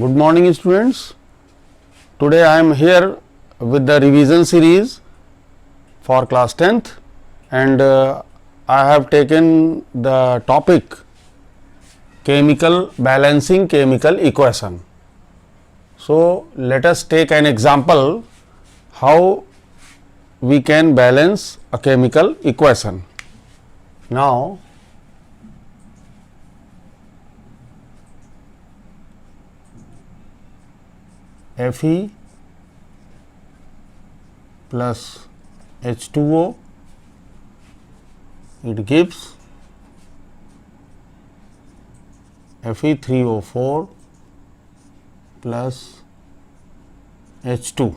Good morning, students. Today I am here with the revision series for class 10th, and I have taken the topic chemical balancing chemical equation. So, let us take an example how we can balance a chemical equation. Now, Fe plus H2O, it gives Fe3O4 plus H2.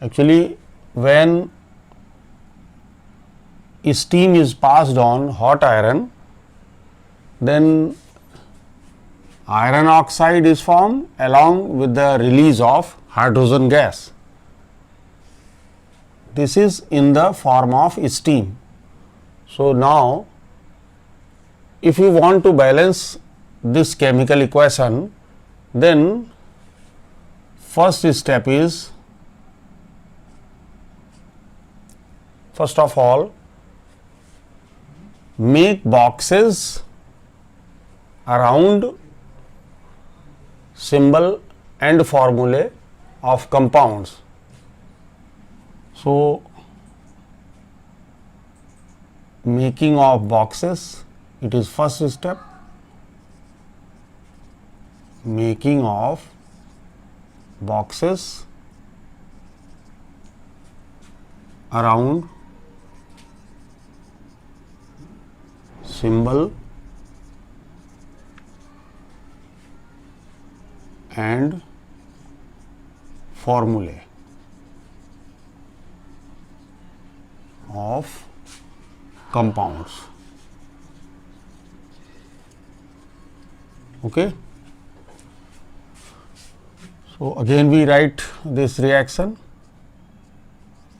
Actually, when steam is passed on hot iron, then iron oxide is formed along with the release of hydrogen gas. This is in the form of steam. So, now if you want to balance this chemical equation, then first step is, first of all, make boxes around symbol and formulae of compounds. So, making of boxes, it is first step, making of boxes around symbol and formulae of compounds. Okay. So, again we write this reaction,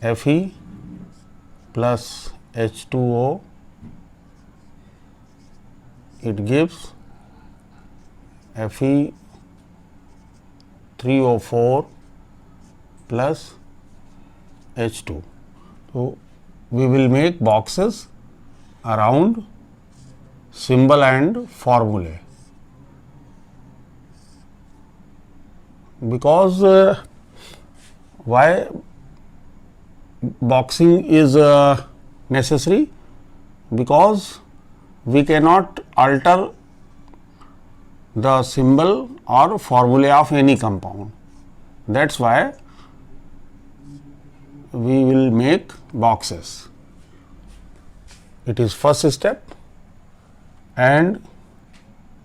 Fe plus H2O, it gives Fe3O4 plus H2. So, we will make boxes around symbol and formulae, because why boxing is necessary? Because we cannot alter the symbol or formula of any compound. That is why we will make boxes. It is first step, and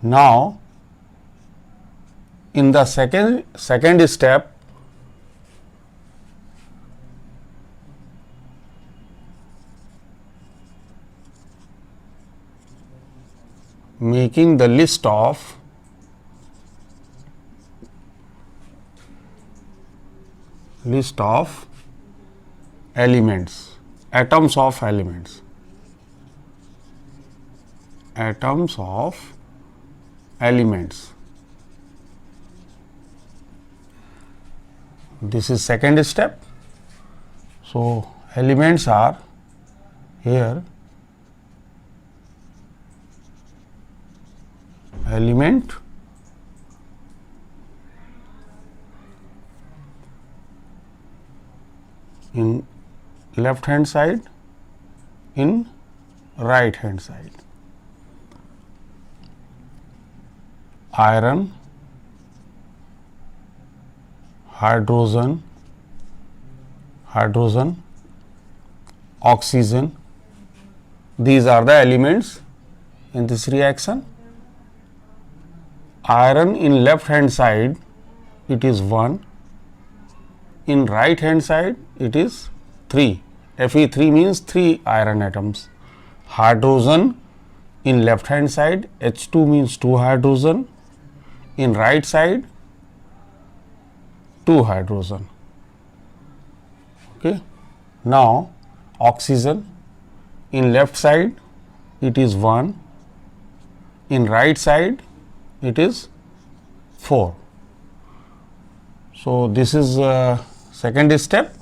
now in the second step, making the list of elements, atoms of elements, This is second step. So, elements are here, element in left hand side, in right hand side, iron, hydrogen, oxygen. These are the elements in this reaction. Iron in left hand side, it is 1, in right hand side it is 3. Fe3 means 3 iron atoms. Hydrogen in left hand side, H2 means 2 hydrogen, in right side 2 hydrogen. Okay. Now, oxygen in left side it is 1, in right side it is 4. So, this is second step,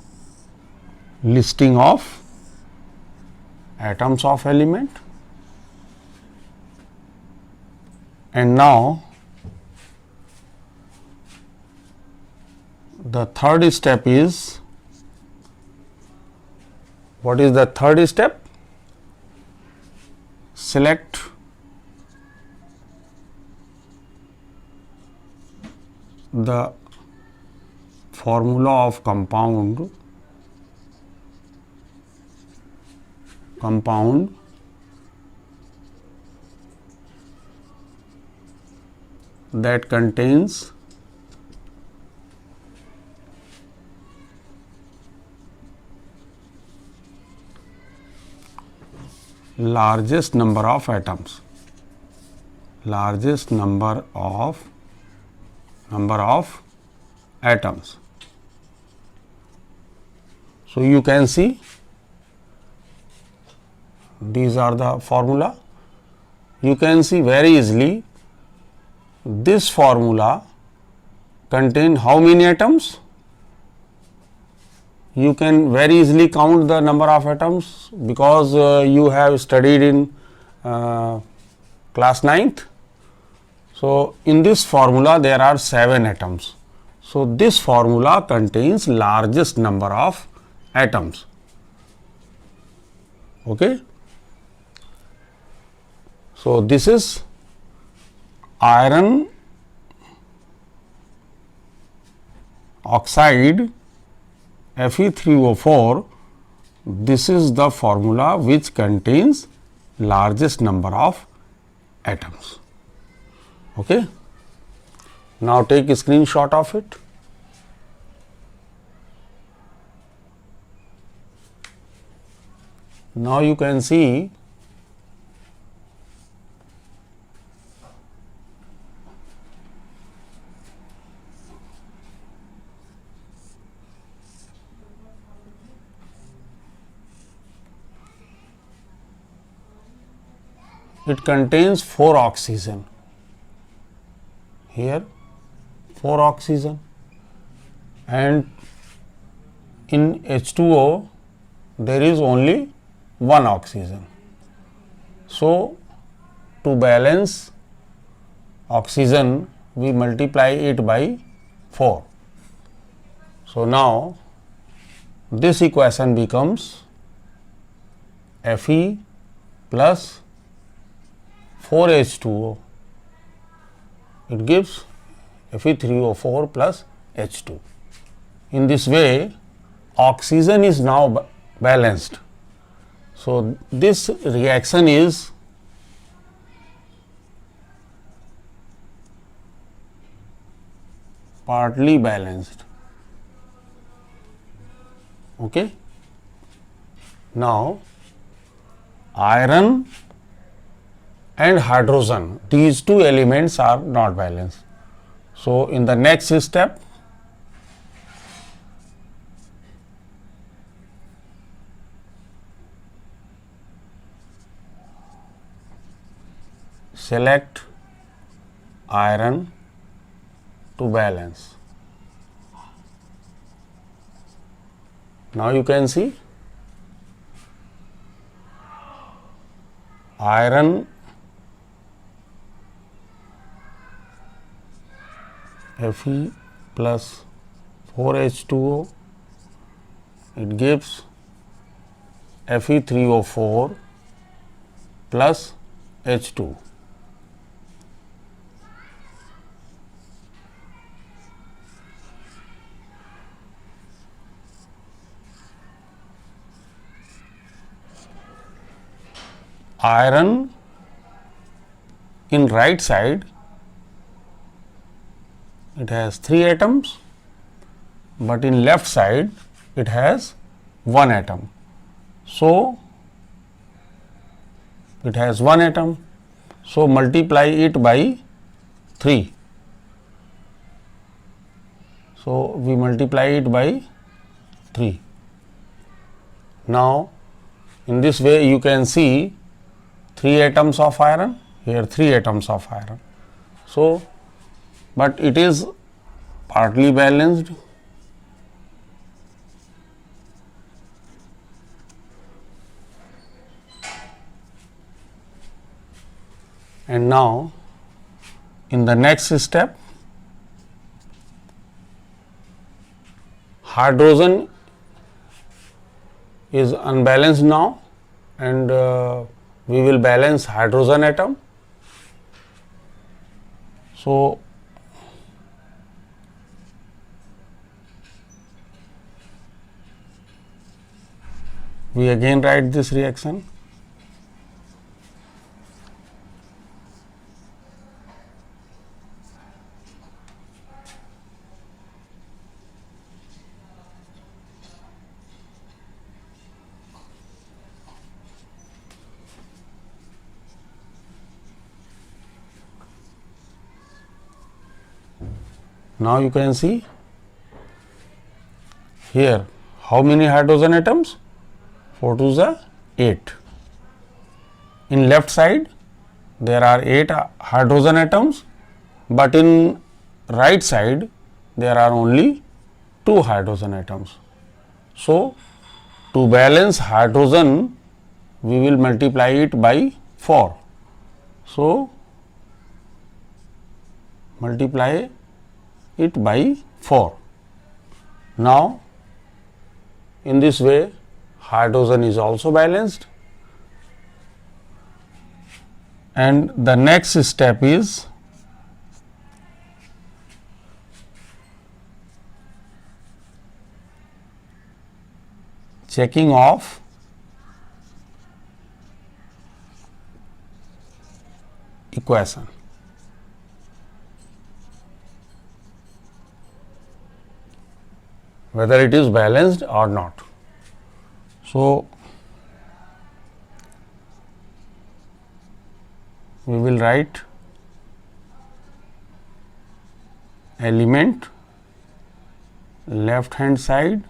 listing of atoms of element. And now, the third step is, what is the third step? Select the formula of compound that contains largest number of atoms, atoms. So, you can see these are the formula. You can see very easily this formula contain how many atoms? You can very easily count the number of atoms because you have studied in class 9th. So, in this formula there are 7 atoms. So, this formula contains largest number of atoms. Okay. So, this is iron oxide Fe3O4. This is the formula which contains largest number of atoms. Okay. Now, take a screenshot of it. Now, you can see it contains 4 oxygen. Here 4 oxygen, and in H2O there is only 1 oxygen. So, to balance oxygen we multiply it by 4. So, now this equation becomes Fe plus 4H2O. It gives Fe3O4 plus H2. In this way, oxygen is now balanced. So, this reaction is partly balanced. Okay. Now, iron and hydrogen, these two elements are not balanced. So, in the next step, select iron to balance. Now, you can see iron Fe plus 4H2O, it gives Fe3O4 plus H2. Iron in right side it has 3 atoms, but in left side it has 1 atom. So, it has 1 atom. So, multiply it by 3. So, we multiply it by 3. Now, in this way you can see 3 atoms of iron, here 3 atoms of iron. So, but it is partly balanced. And now in the next step, hydrogen is unbalanced now, and we will balance hydrogen atom. So, we again write this reaction. Now you can see here how many hydrogen atoms? 4 to the 8. In left side there are 8 hydrogen atoms, but in right side there are only 2 hydrogen atoms. So, to balance hydrogen we will multiply it by 4. So, multiply it by 4. Now, in this way hydrogen is also balanced, and the next step is checking of equation. Whether it is balanced or not. So, we will write element left hand side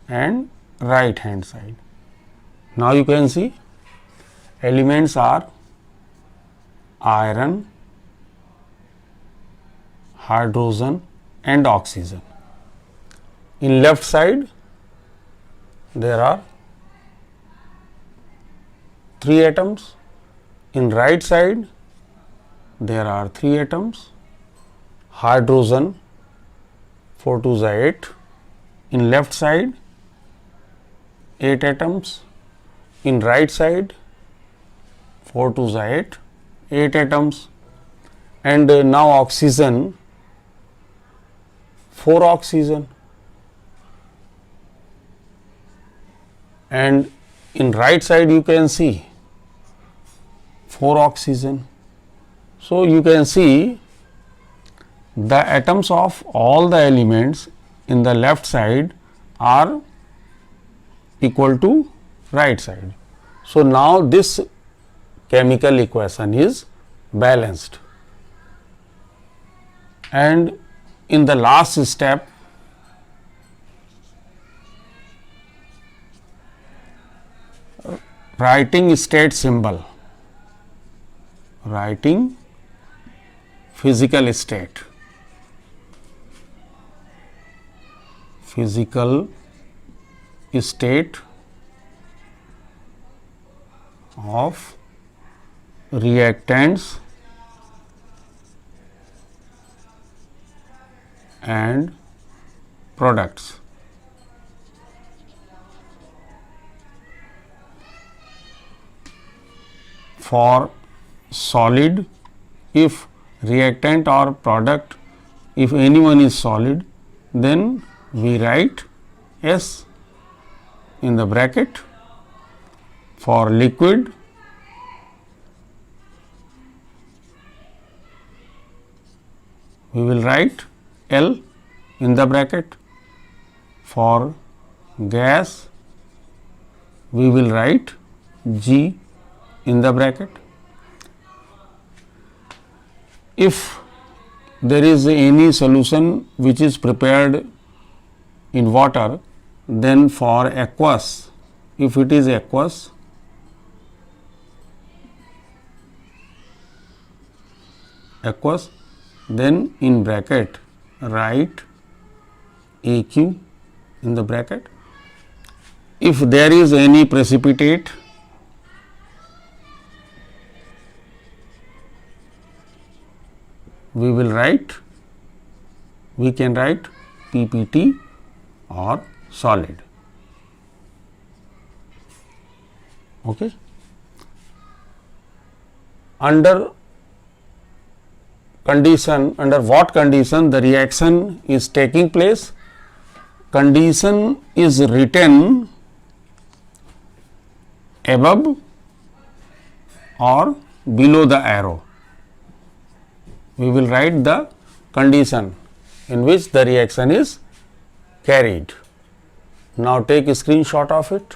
and right hand side. Now, you can see elements are iron, hydrogen and oxygen. In left side there are 3 atoms, in right side there are 3 atoms, hydrogen 4 to the 8, in left side 8 atoms, in right side 4 to the 8 atoms, and now oxygen 4 oxygen, and in right side you can see 4 oxygen. So, you can see the atoms of all the elements in the left side are equal to right side. So, now this chemical equation is balanced, and in the last step writing state symbol, writing physical state, physical state of reactants and products. For solid, if reactant or product, if anyone is solid, then we write S in the bracket. For liquid, we will write L in the bracket. For gas, we will write G in the bracket. If there is any solution which is prepared in water, then for aqueous, if it is aqueous, then in bracket write AQ in the bracket. If there is any precipitate, we can write PPT or solid. Okay. Under what condition the reaction is taking place? Condition is written above or below the arrow. We will write the condition in which the reaction is carried. Now take a screenshot of it.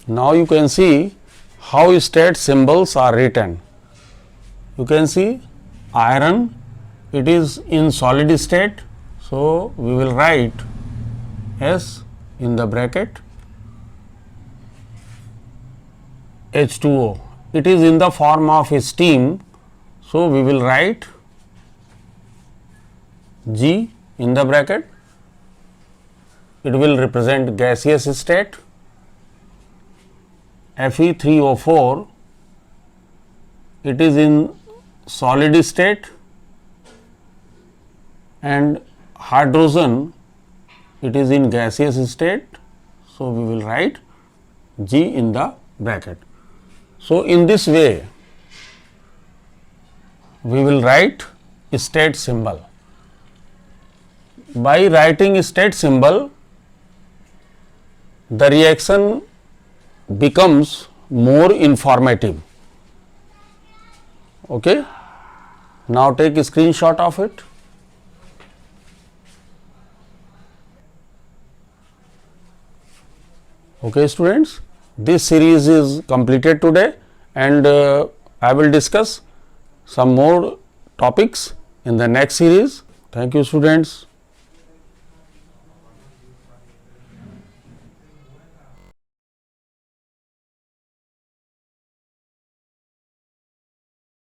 Now you can see how state symbols are written. You can see iron, it is in solid state, so we will write S in the bracket. H2O, it is in the form of steam, so we will write G in the bracket. It will represent gaseous state. Fe3O4, it is in solid state, and hydrogen, it is in gaseous state, so we will write G in the bracket. So in this way we will write state symbol. By writing state symbol, the reaction becomes more informative. Okay. Now take a screenshot of it. Okay students, this series is completed today, and I will discuss some more topics in the next series. Thank you students.